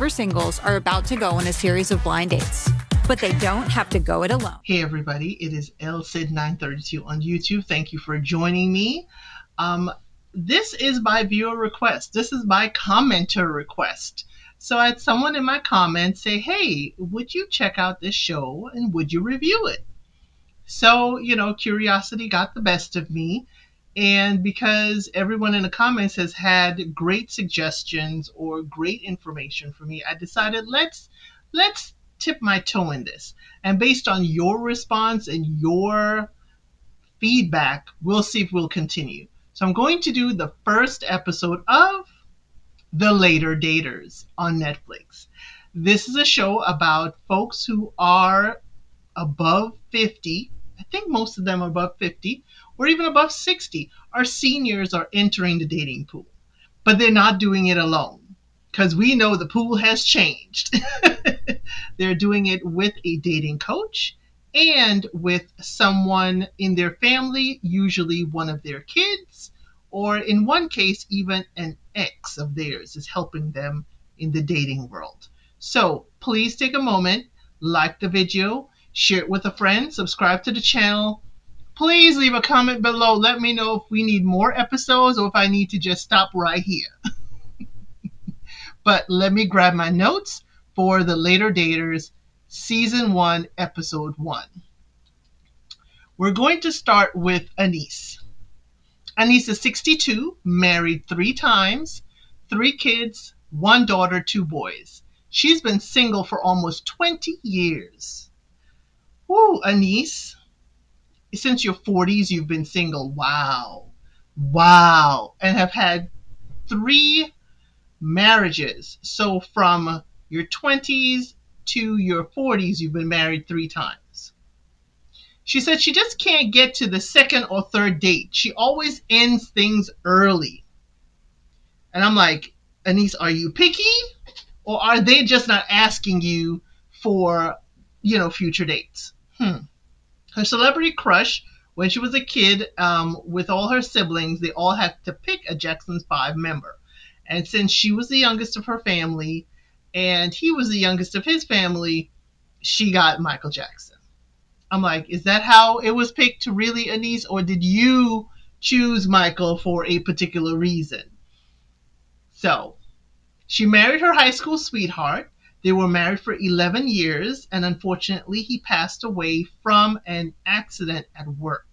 undercover singles are about to go on a series of blind dates, but they don't have to go it alone. Hey everybody, it is LSID932 on YouTube. Thank you for joining me. This is by viewer request. This is by commenter request. So I had someone in my comments say, hey, would you check out this show and would you review it? So, curiosity got the best of me. And because everyone in the comments has had great suggestions or great information for me, I decided let's tip my toe in this. And based on your response and your feedback, we'll see if we'll continue. So I'm going to do the first episode of The Laterdaters on Netflix. This is a show about folks who are above 50. I think most of them are above 50 or even above 60. Our seniors are entering the dating pool, but they're not doing it alone because we know the pool has changed. They're doing it with a dating coach and with someone in their family, usually one of their kids, or in one case, even an ex of theirs is helping them in the dating world. So please take a moment, like the video, share it with a friend, subscribe to the channel. Please leave a comment below. Let me know if we need more episodes or if I need to just stop right here. But let me grab my notes for The Laterdaters Season 1, Episode 1. We're going to start with Anise. Anise is 62, married 3 times, 3 kids, 1 daughter, 2 boys. She's been single for almost 20 years. Woo, Anise. Since your 40s, you've been single. Wow. And have had 3 marriages. So from your 20s to your 40s, you've been married 3 times. She said she just can't get to the second or third date. She always ends things early. And I'm like, Anise, are you picky? Or are they just not asking you for, future dates? Her celebrity crush, when she was a kid, with all her siblings, they all had to pick a Jackson's 5 member. And since she was the youngest of her family, and he was the youngest of his family, she got Michael Jackson. I'm like, is that how it was picked, really, Anise? Or did you choose Michael for a particular reason? So, she married her high school sweetheart. They were married for 11 years, and unfortunately, he passed away from an accident at work.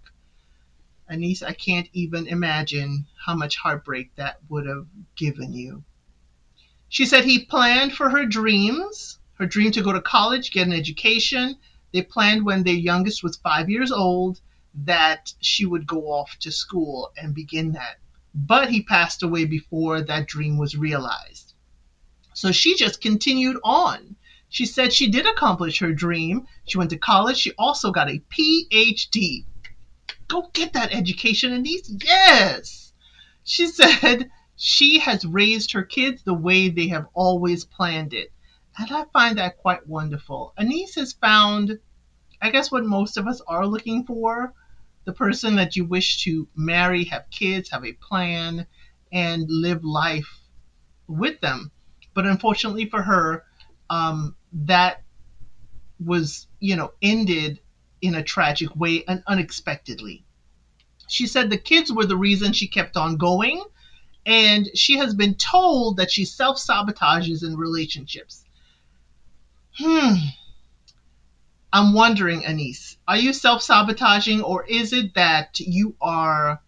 Anise, I can't even imagine how much heartbreak that would have given you. She said he planned for her dreams, her dream to go to college, get an education. They planned when their youngest was 5 years old that she would go off to school and begin that. But he passed away before that dream was realized. So she just continued on. She said she did accomplish her dream. She went to college. She also got a PhD. Go get that education, Anise. Yes. She said she has raised her kids the way they have always planned it. And I find that quite wonderful. Anise has found, I guess, what most of us are looking for. The person that you wish to marry, have kids, have a plan, and live life with them. But unfortunately for her, that was, ended in a tragic way and unexpectedly. She said the kids were the reason she kept on going, and she has been told that she self-sabotages in relationships. I'm wondering, Anise, are you self-sabotaging, or is it that you are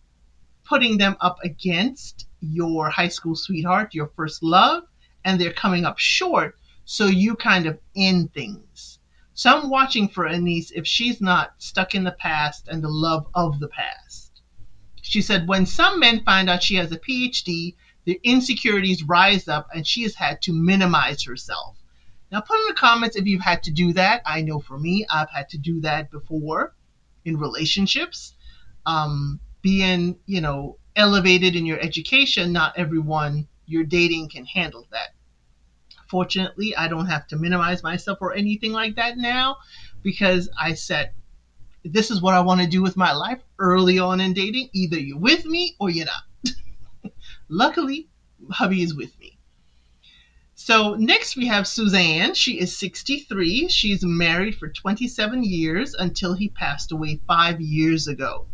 putting them up against your high school sweetheart, your first love, and they're coming up short, so you kind of end things? So I'm watching for Anise if she's not stuck in the past and the love of the past. She said when some men find out she has a PhD, their insecurities rise up and she has had to minimize herself. Now put in the comments if you've had to do that. I know for me, I've had to do that before in relationships. Being, elevated in your education, not everyone you're dating can handle that. Fortunately, I don't have to minimize myself or anything like that now because I said, this is what I want to do with my life early on in dating. Either you're with me or you're not. Luckily, hubby is with me. So next we have Suzanne. She is 63. She's married for 27 years until he passed away 5 years ago.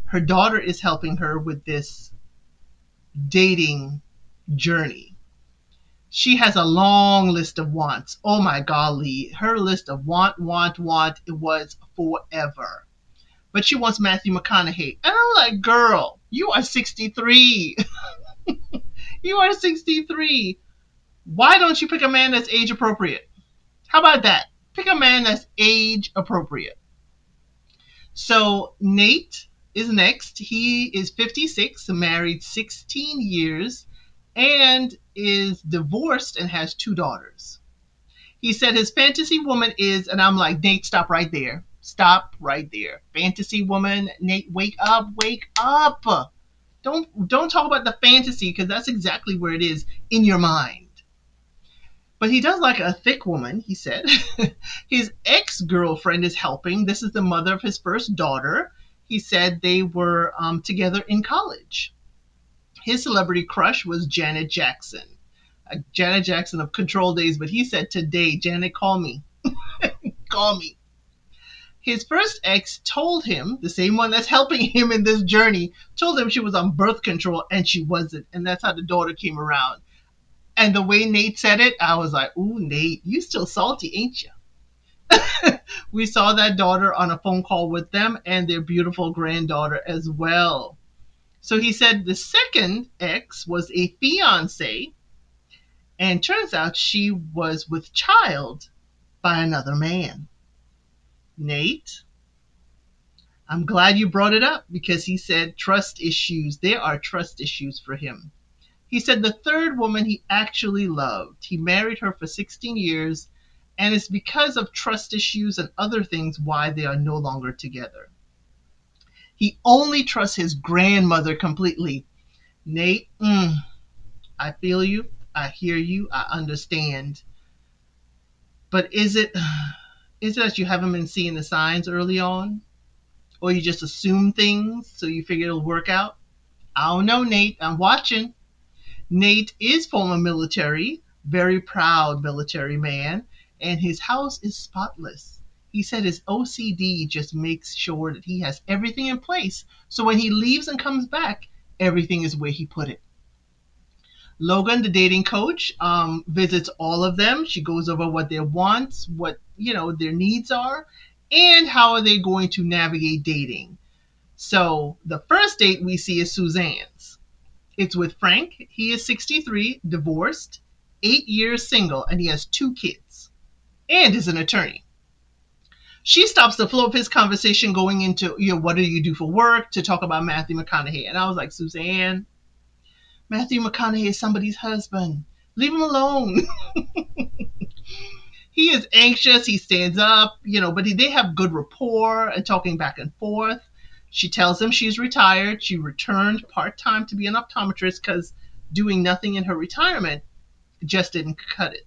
Her daughter is helping her with this dating journey. She has a long list of wants. Oh my golly, her list of want, it was forever. But she wants Matthew McConaughey. And I'm like, girl, you are 63. You are 63. Why don't you pick a man that's age appropriate? How about that? Pick a man that's age appropriate. So Nate is next. He is 56, married 16 years, and is divorced and has 2 daughters. He said his fantasy woman is, and I'm like, Nate, stop right there. Stop right there. Fantasy woman, Nate, wake up, wake up. Don't talk about the fantasy, because that's exactly where it is in your mind. But he does like a thick woman, he said. His ex-girlfriend is helping. This is the mother of his first daughter. He said they were together in college. His celebrity crush was Janet Jackson. Janet Jackson of Control Days, but he said today, Janet, call me. Call me. His first ex told him, the same one that's helping him in this journey, told him she was on birth control, and she wasn't. And that's how the daughter came around. And the way Nate said it, I was like, ooh, Nate, you still salty, ain't you? We saw that daughter on a phone call with them and their beautiful granddaughter as well. So he said the second ex was a fiance, and turns out she was with child by another man. Nate, I'm glad you brought it up, because he said trust issues. There are trust issues for him. He said the third woman he actually loved. He married her for 16 years, and it's because of trust issues and other things why they are no longer together. He only trusts his grandmother completely. Nate, I feel you. I hear you. I understand. But is it that you haven't been seeing the signs early on? Or you just assume things so you figure it'll work out? I don't know, Nate. I'm watching. Nate is former military, very proud military man, and his house is spotless. He said his OCD just makes sure that he has everything in place, so when he leaves and comes back, everything is where he put it. Logan, the dating coach, visits all of them. She goes over what their wants, what their needs are, and how are they going to navigate dating. So the first date we see is Suzanne's. It's with Frank. He is 63, divorced, 8 years single, and he has 2 kids, and is an attorney. She stops the flow of his conversation going into, what do you do for work, to talk about Matthew McConaughey. And I was like, Suzanne, Matthew McConaughey is somebody's husband. Leave him alone. He is anxious. He stands up, but they have good rapport and talking back and forth. She tells him she's retired. She returned part-time to be an optometrist because doing nothing in her retirement just didn't cut it.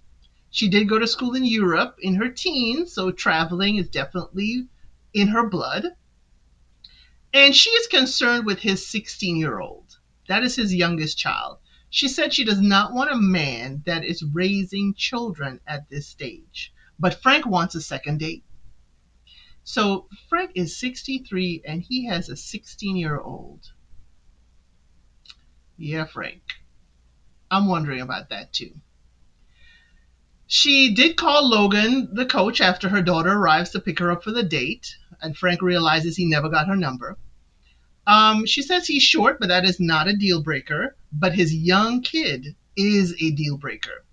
She did go to school in Europe in her teens, so traveling is definitely in her blood. And she is concerned with his 16-year-old. That is his youngest child. She said she does not want a man that is raising children at this stage. But Frank wants a second date. So Frank is 63 and he has a 16-year-old. Yeah, Frank. I'm wondering about that too. She did call Logan, the coach, after her daughter arrives to pick her up for the date, and Frank realizes he never got her number. She says he's short, but that is not a deal breaker. But his young kid is a deal breaker.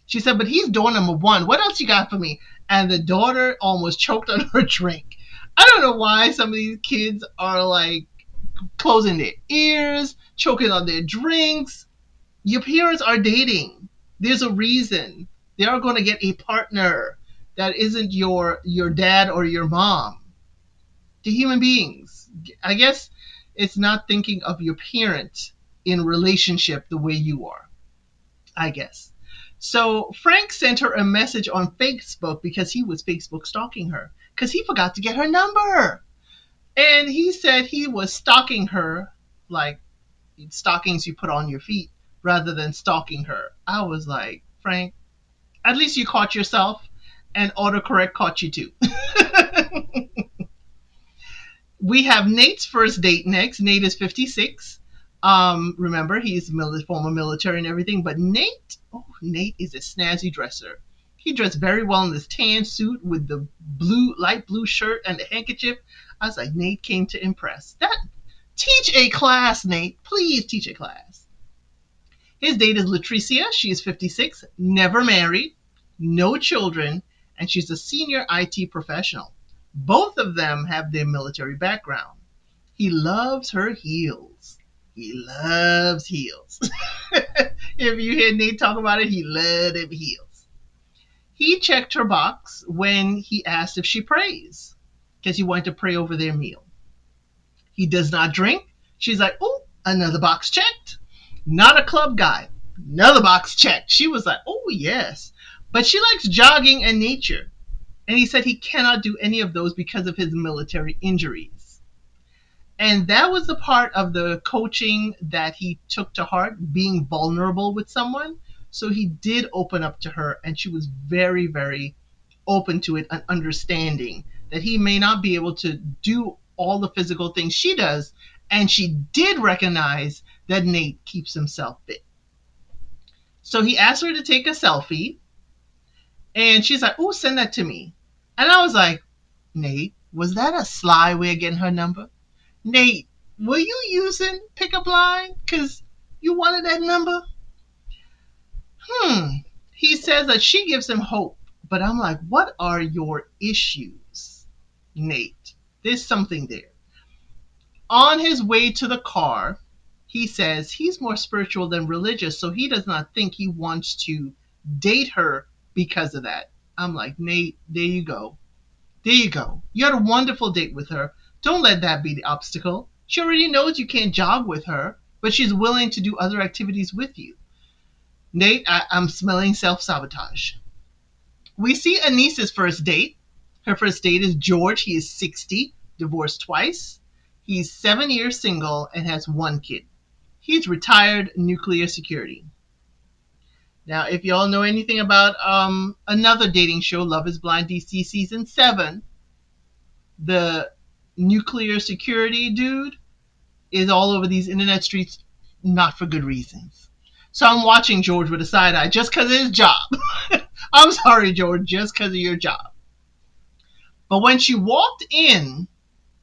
She said, but he's door number 1. What else you got for me? And the daughter almost choked on her drink. I don't know why some of these kids are like closing their ears, choking on their drinks. Your parents are dating. There's a reason. They are going to get a partner that isn't your dad or your mom. They're human beings. I guess it's not thinking of your parent in relationship the way you are, I guess. So Frank sent her a message on Facebook because he was Facebook stalking her because he forgot to get her number. And he said he was stalking her like stockings you put on your feet rather than stalking her. I was like, Frank. At least you caught yourself, and autocorrect caught you too. We have Nate's first date next. Nate is 56. Remember, he's former military and everything. But Nate is a snazzy dresser. He dressed very well in this tan suit with the light blue shirt and the handkerchief. I was like, Nate came to impress. Teach a class, Nate. Please teach a class. His date is Latricia. She is 56, never married, no children, and she's a senior IT professional. Both of them have their military background. He loves her heels. He loves heels. If you hear Nate talk about it, he loves them heels. He checked her box when he asked if she prays, because he wanted to pray over their meal. He does not drink. She's like, oh, another box checked. Not a club guy. Another box checked. She was like, oh, yes. But she likes jogging and nature. And he said he cannot do any of those because of his military injuries. And that was the part of the coaching that he took to heart, being vulnerable with someone. So he did open up to her, and she was very, very open to it and understanding that he may not be able to do all the physical things she does. And she did recognize that Nate keeps himself fit. So he asked her to take a selfie, and she's like, oh, send that to me. And I was like, Nate, was that a sly way of getting her number? Nate, were you using pickup line because you wanted that number? He says that she gives him hope. But I'm like, what are your issues, Nate? There's something there. On his way to the car, he says he's more spiritual than religious, so he does not think he wants to date her because of that. I'm like, Nate, there you go. There you go. You had a wonderful date with her. Don't let that be the obstacle. She already knows you can't jog with her, but she's willing to do other activities with you. Nate, I'm smelling self-sabotage. We see Anissa's first date. Her first date is George. He is 60, divorced twice. He's 7 years single and has one kid. He's retired nuclear security. Now, if y'all know anything about another dating show, Love is Blind DC Season 7, the nuclear security dude is all over these internet streets, not for good reasons. So I'm watching George with a side eye just because of his job. I'm sorry, George, just because of your job. But when she walked in,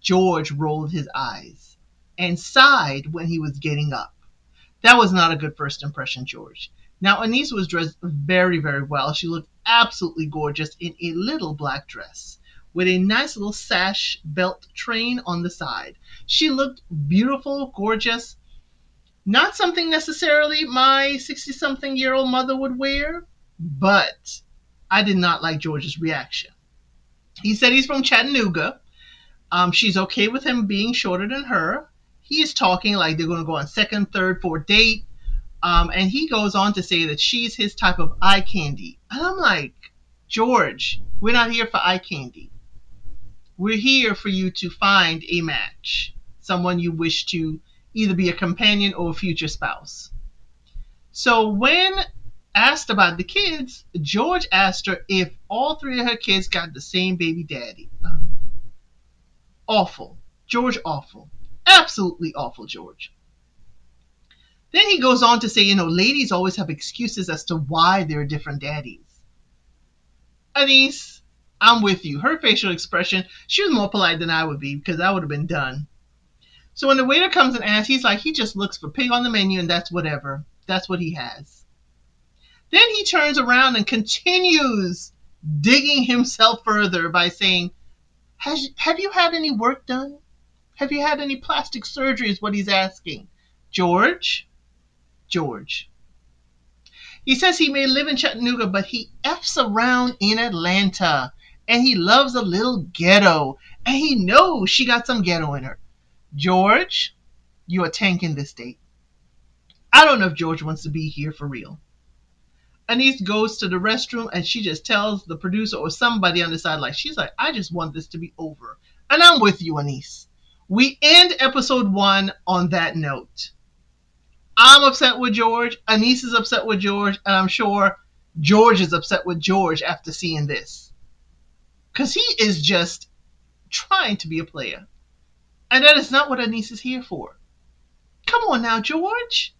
George rolled his eyes and sighed when he was getting up. That was not a good first impression, George. Now, Anissa was dressed very, very well. She looked absolutely gorgeous in a little black dress with a nice little sash belt train on the side. She looked beautiful, gorgeous. Not something necessarily my 60-something-year-old mother would wear, but I did not like George's reaction. He said he's from Chattanooga. She's okay with him being shorter than her. He is talking like they're going to go on second, third, fourth date. And he goes on to say that she's his type of eye candy. And I'm like, George, we're not here for eye candy. We're here for you to find a match, someone you wish to either be a companion or a future spouse. So when asked about the kids, George asked her if all three of her kids got the same baby daddy. Awful. George, awful. Absolutely awful, George. Then he goes on to say, ladies always have excuses as to why they're different daddies. Anise, I'm with you. Her facial expression, she was more polite than I would be because I would have been done. So when the waiter comes and asks, he's like, he just looks for pig on the menu and that's whatever. That's what he has. Then he turns around and continues digging himself further by saying, have you had any work done? Have you had any plastic surgery is what he's asking. George. He says he may live in Chattanooga, but he F's around in Atlanta. And he loves a little ghetto. And he knows she got some ghetto in her. George, you are tanking this date. I don't know if George wants to be here for real. Anise goes to the restroom and she just tells the producer or somebody on the side, she's like, I just want this to be over. And I'm with you, Anise. We end episode 1 on that note. I'm upset with George. Anise is upset with George. And I'm sure George is upset with George after seeing this. Because he is just trying to be a player. And that is not what Anise is here for. Come on now, George.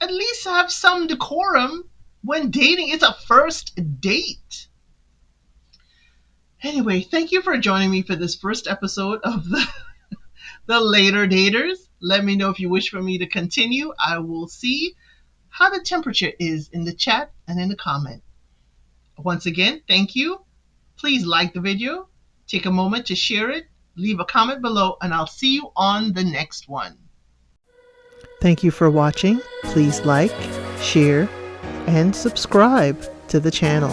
At least have some decorum when dating. It's a first date. Anyway, thank you for joining me for this first episode of the Laterdaters. Let me know if you wish for me to continue. I will see how the temperature is in the chat and in the comment. Once again, thank you. Please like the video, take a moment to share it, leave a comment below, and I'll see you on the next one. Thank you for watching. Please like, share, and subscribe to the channel.